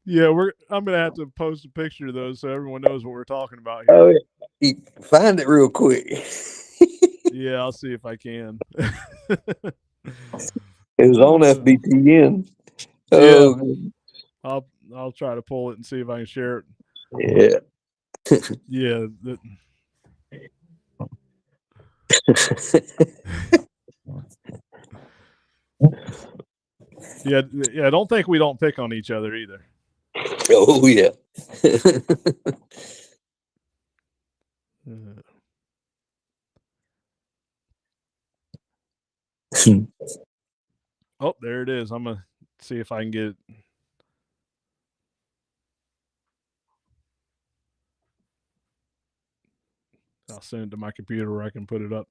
Yeah, I'm gonna have to post a picture of those so everyone knows what we're talking about here. Oh, yeah. Find it real quick. Yeah, I'll see if I can. It was on FBTN. Oh, yeah. I'll try to pull it and see if I can share it. Yeah. Yeah. Yeah, don't think we don't pick on each other either. Oh yeah. Oh, there it is. I'm gonna see if I can get it. I'll send it to my computer where I can put it up.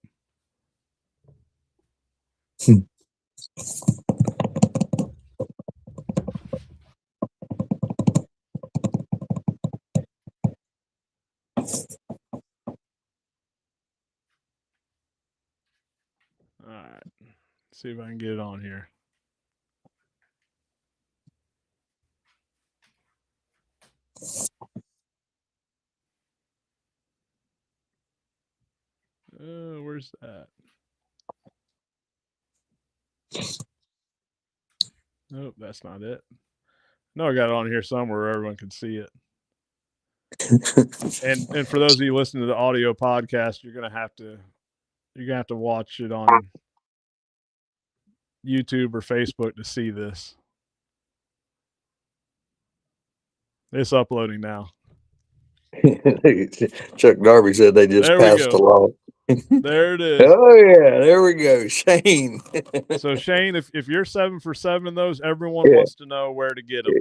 All right. See if I can get it on here. Where's that? Nope, that's not it. No, I got it on here somewhere where everyone can see it. And for those of you listening to the audio podcast, you're gonna have to watch it on YouTube or Facebook to see this. It's uploading now. Chuck Darby said they just passed a law. There it is. Oh yeah, there we go, Shane. So Shane, if you're 7 for 7 in those, everyone wants to know where to get them.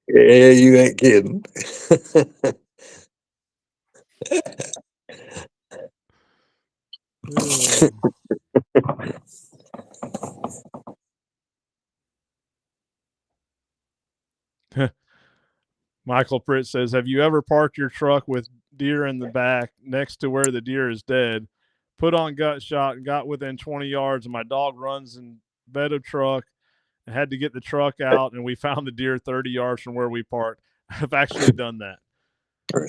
Yeah, you ain't kidding. Michael Pritt says, have you ever parked your truck with deer in the back next to where the deer is dead, put on gut shot and got within 20 yards and my dog runs in bed of truck and had to get the truck out and we found the deer 30 yards from where we parked? I've actually done that.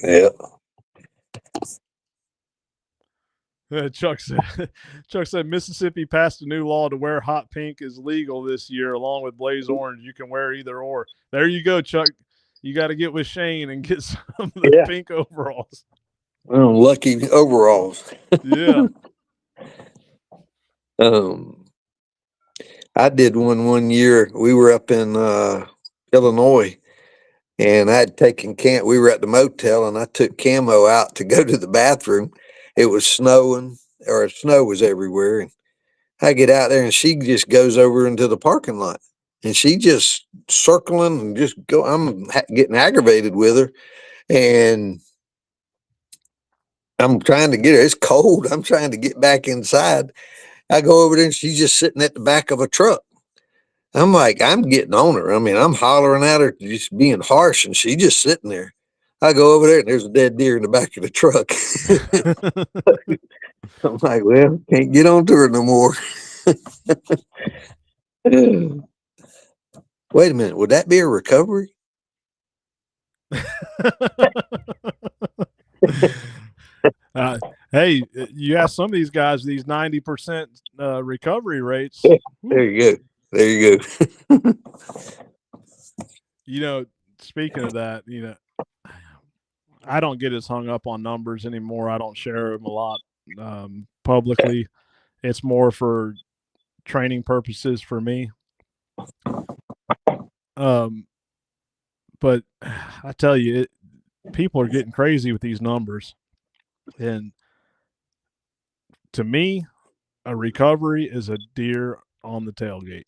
Yeah. Chuck said Mississippi passed a new law to wear hot pink is legal this year, along with blaze orange. You can wear either or. There you go, Chuck. You got to get with Shane and get some of the pink overalls. Lucky overalls. Yeah. I did one year. We were up in Illinois, and I'd taken we were at the motel, and I took Camo out to go to the bathroom. It was snowing, or snow was everywhere. And I get out there, and she just goes over into the parking lot, and she just circling and just go. I'm getting aggravated with her, and I'm trying to get her. It's cold. I'm trying to get back inside. I go over there, and she's just sitting at the back of a truck. I'm like, I'm getting on her. I mean, I'm hollering at her, just being harsh, and she just sitting there. I go over there, and there's a dead deer in the back of the truck. I'm like, well, can't get on to her no more. Wait a minute, would that be a recovery? Hey, you ask some of these guys these 90% recovery rates. There you go. There you go. You know, speaking of that, you know, I don't get as hung up on numbers anymore. I don't share them a lot publicly. It's more for training purposes for me. But I tell you, people are getting crazy with these numbers. And to me, a recovery is a deer on the tailgate,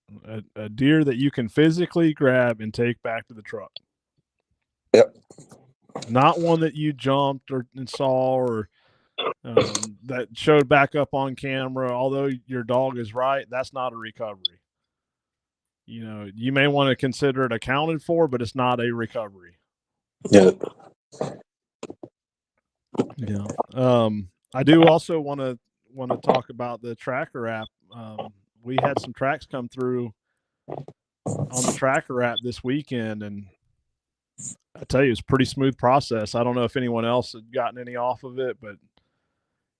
a deer that you can physically grab and take back to the truck. Yep. Not one that you jumped and saw or that showed back up on camera. Although your dog is right, that's not a recovery. You know, you may want to consider it accounted for, but it's not a recovery. Yeah. Yeah. I do also want to talk about the tracker app. We had some tracks come through on the tracker app this weekend, and I tell you, it's a pretty smooth process. I don't know if anyone else had gotten any off of it, but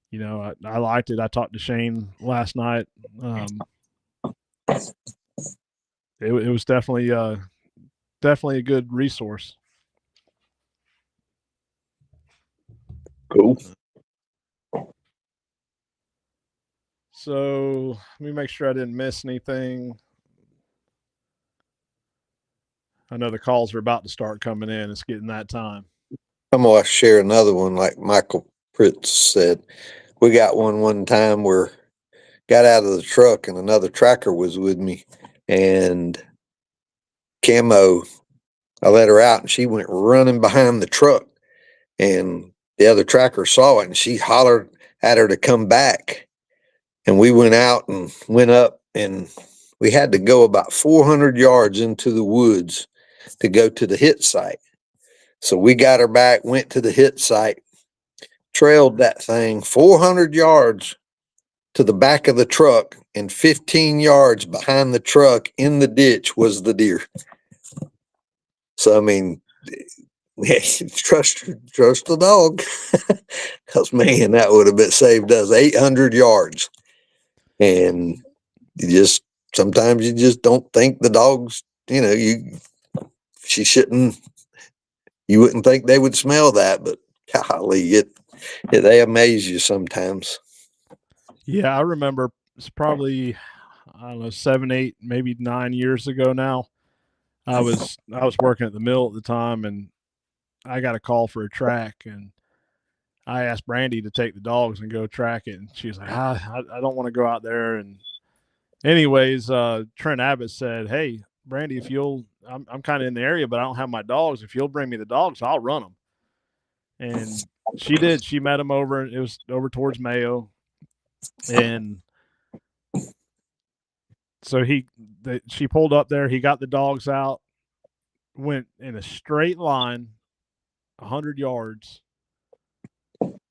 you know, I liked it. I talked to Shane last night. It was definitely a good resource. Cool. So let me make sure I didn't miss anything. I know the calls are about to start coming in. It's getting that time. I'm going to share another one like Michael Pritz said. We got one time where got out of the truck and another tracker was with me, and Camo, I let her out and she went running behind the truck, and the other tracker saw it and she hollered at her to come back. And we went out and went up, and we had to go about 400 yards into the woods to go to the hit site. So we got her back, went to the hit site, trailed that thing 400 yards to the back of the truck, and 15 yards behind the truck in the ditch was the deer. So, I mean, trust the dog. Because, man, that would have been saved us 800 yards. And sometimes you just don't think the dogs, she shouldn't, you wouldn't think they would smell that, but golly, they amaze you sometimes. Yeah, I remember it's probably, I don't know, 7, 8, maybe 9 years ago now. I was working at the mill at the time, and I got a call for a track, and I asked Brandy to take the dogs and go track it, and she was like, I don't want to go out there. And anyways, Trent Abbott said, "Hey, Brandy, if you'll, I'm kind of in the area, but I don't have my dogs. If you'll bring me the dogs, I'll run them." And she did. She met him over. It was over towards Mayo, and so she pulled up there. He got the dogs out, went in a straight line, 100 yards,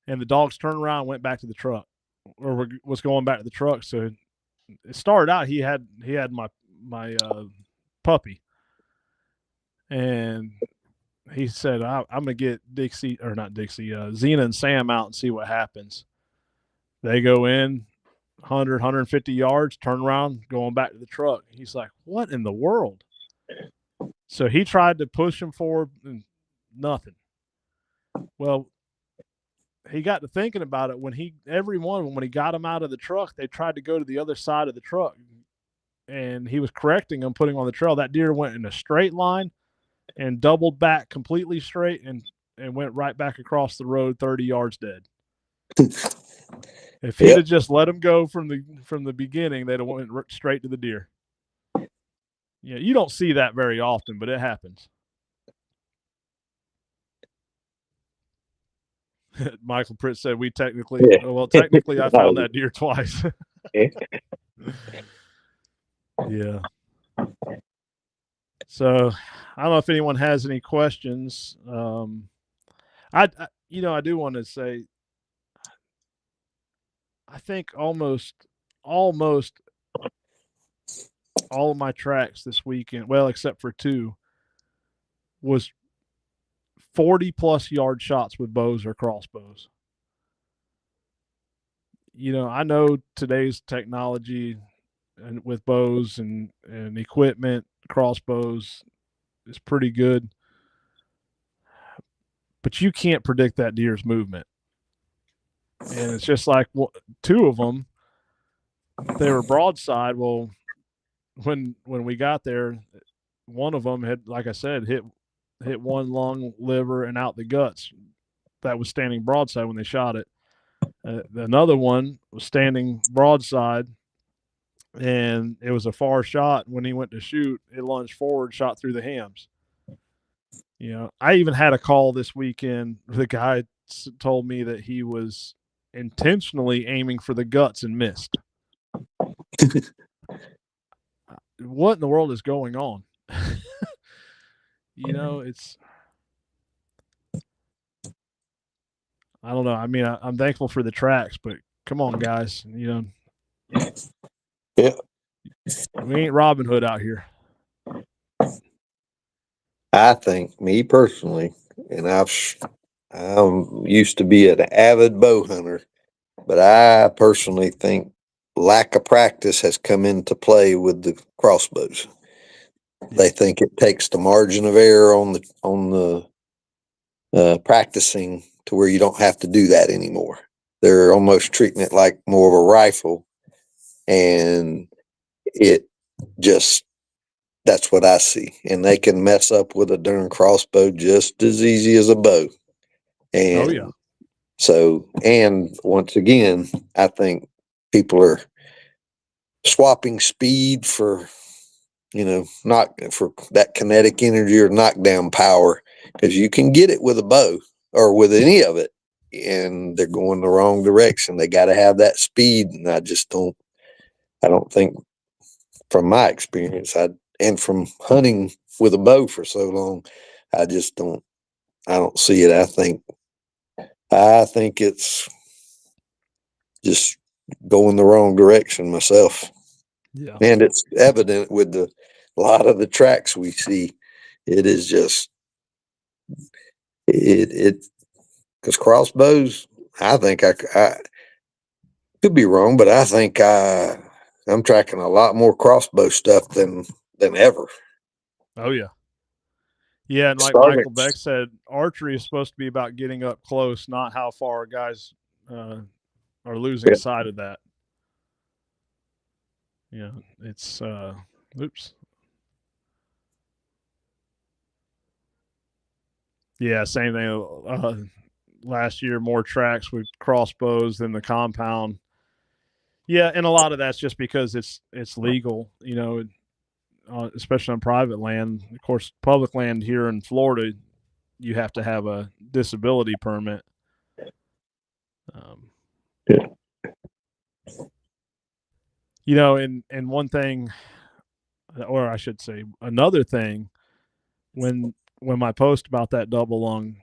and the dogs turned around and went back to the truck, or was going back to the truck. So it started out he had my puppy, and he said, I'm gonna get Dixie, or not Dixie, Xena and Sam out and see what happens. They go in 100, 150 yards, turn around, going back to the truck. He's like, what in the world? So he tried to push him forward, and nothing. Well, he got to thinking about it when he got him out of the truck, they tried to go to the other side of the truck, and he was correcting them, putting on the trail. That deer went in a straight line and doubled back completely straight and went right back across the road 30 yards dead. If he'd have just let him go from the beginning, they'd have went straight to the deer. Yeah, you don't see that very often, but it happens. Michael Pritz said technically I found that deer twice. Yeah. So I don't know if anyone has any questions. I do want to say, I think almost all of my tracks this weekend, well, except for 2, was 40+ yard shots with bows or crossbows. I know today's technology and with bows and equipment, crossbows is pretty good, but you can't predict that deer's movement. And it's just like 2 of them, they were broadside. Well, when we got there, one of them had, like I said, hit one lung, liver, and out the guts. That was standing broadside when they shot it. Another one was standing broadside, and it was a far shot. When he went to shoot, it lunged forward, shot through the hams. I even had a call this weekend. The guy told me that he was intentionally aiming for the guts and missed. What in the world is going on? It's, I don't know. I mean, I'm thankful for the tracks, but come on, guys. Yeah. We ain't Robin Hood out here. I think, me personally, and I used to be an avid bow hunter, but I personally think lack of practice has come into play with the crossbows. They think it takes the margin of error on the practicing to where you don't have to do that anymore. They're almost treating it like more of a rifle and it just, that's what I see. And they can mess up with a darn crossbow just as easy as a bow. And Oh yeah. so, and once again, I think people are swapping speed for, not for that kinetic energy or knockdown power, because you can get it with a bow or with any of it, and they're going the wrong direction. They got to have that speed, and I don't think, from my experience, and from hunting with a bow for so long, I don't see it. I think it's just going the wrong direction myself. Yeah. And it's evident with a lot of the tracks we see. It is just, because crossbows, I think I could be wrong, but I think I'm tracking a lot more crossbow stuff than ever. Oh yeah. Yeah, and like Starting, Michael Beck said, archery is supposed to be about getting up close, not how far guys are losing yeah, sight of that. Yeah, it's oops. Yeah, same thing. Last year, more tracks with crossbows than the compound. Yeah, and a lot of that's just because it's legal, especially on private land. Of course, public land here in Florida, you have to have a disability permit. Um, yeah. and one thing, or I should say, another thing, when my post about that double lung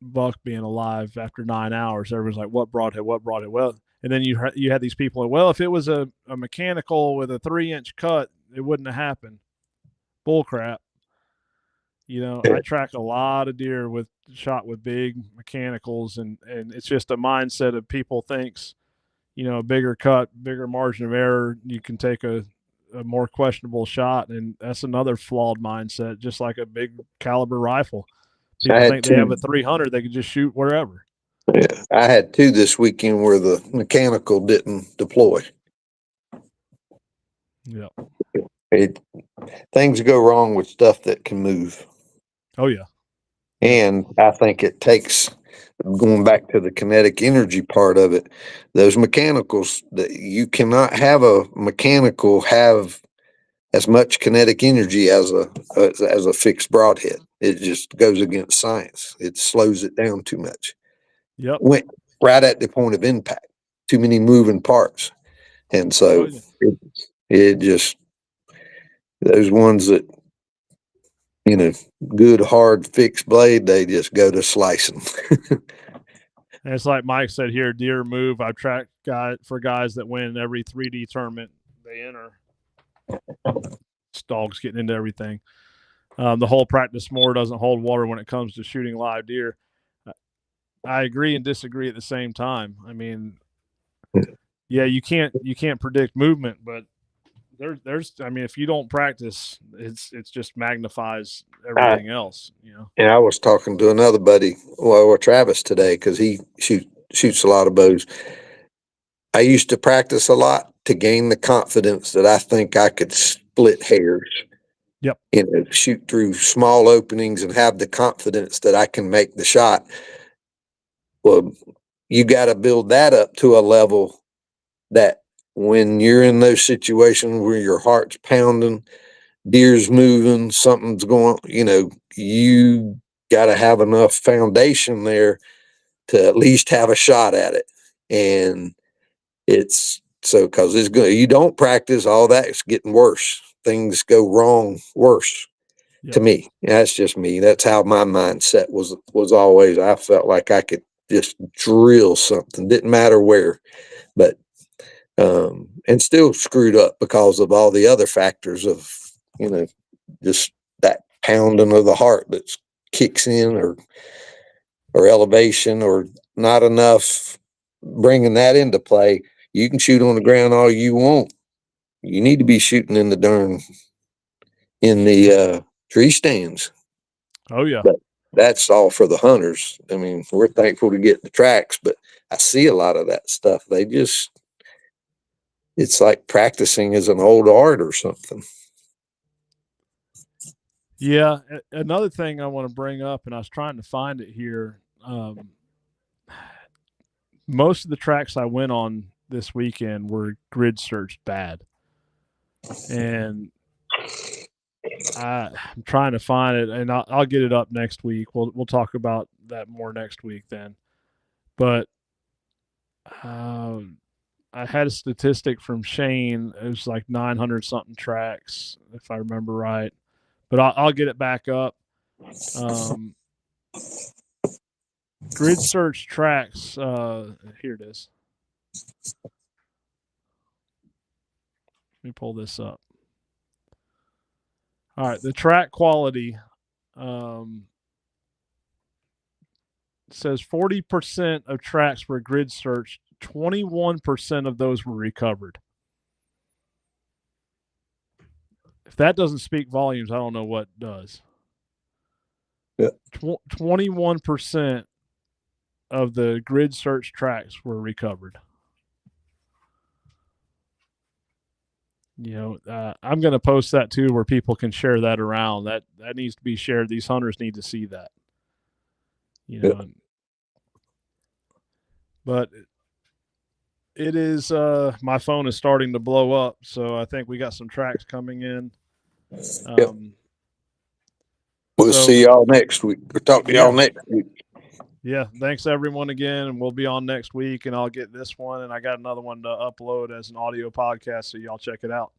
buck being alive after 9 hours, everyone's like, "What brought it? What brought it?" Well, and then you had these people like, "Well, if it was a mechanical with a 3-inch cut, it wouldn't have happened." Bull crap. I track a lot of deer with shot with big mechanicals, and it's just a mindset of people thinks, a bigger cut, bigger margin of error, you can take a more questionable shot, and that's another flawed mindset. Just like a big caliber rifle, I people had think they have two. a 300, they can just shoot wherever. Yeah, I had two this weekend where the mechanical didn't deploy. Yeah. It Things go wrong with stuff that can move. Oh yeah. Yeah. And I think it takes, going back to the kinetic energy part of it, those mechanicals, that you cannot have a mechanical have as much kinetic energy as a fixed broadhead. It just goes against science. It slows it down too much. Yep. Went right at the point of impact. Too many moving parts. And Oh so yeah. it just, those ones that, good hard fixed blade, they just go to slicing. And it's like Mike said here, deer move. I've tracked guys that win every 3D tournament they enter. Dogs getting into everything. The whole practice more doesn't hold water when it comes to shooting live deer. I agree and disagree at the same time. I mean, yeah, you can't predict movement, but there's I mean, if you don't practice, it's just magnifies I, everything else. and I was talking to another buddy, or Travis, today, because he shoots a lot of bows. I used to practice a lot to gain the confidence that I think I could split hairs, Yep. shoot through small openings and have the confidence that I can make the shot. Well, you got to build that up to a level that when you're in those situations where your heart's pounding, deer's moving, something's going, you got to have enough foundation there to at least have a shot at it. And it's so, because it's good, you don't practice, all that, it's getting worse. Things go wrong worse. Yep. To me, that's just me. That's how my mindset was always. I felt like I could just drill something, didn't matter where, but and still screwed up because of all the other factors of, just that pounding of the heart that kicks in, or elevation, or not enough, bringing that into play. You can shoot on the ground all you want. You need to be shooting in the tree stands. Oh yeah. But that's all for the hunters. I mean, we're thankful to get the tracks, but I see a lot of that stuff. They just, it's like practicing as an old art or something. Yeah. Another thing I want to bring up, and I was trying to find it here. Most of the tracks I went on this weekend were grid searched bad. And I'm trying to find it, and I'll get it up next week. We'll talk about that more next week then. But I had a statistic from Shane. It was like 900 something tracks, if I remember right. But I'll get it back up. Grid search tracks. Here it is. Let me pull this up. All right, the track quality says 40% of tracks were grid searched. 21% of those were recovered. If that doesn't speak volumes, I don't know what does. Yeah. 21% of the grid search tracks were recovered. I'm going to post that too, where people can share that around. That needs to be shared. These hunters need to see that. Yeah. But it is. My phone is starting to blow up, so I think we got some tracks coming in. Yep. We'll see y'all next week. We'll talk to y'all next week. Yeah, thanks everyone again, and we'll be on next week, and I'll get this one, and I got another one to upload as an audio podcast, so y'all check it out.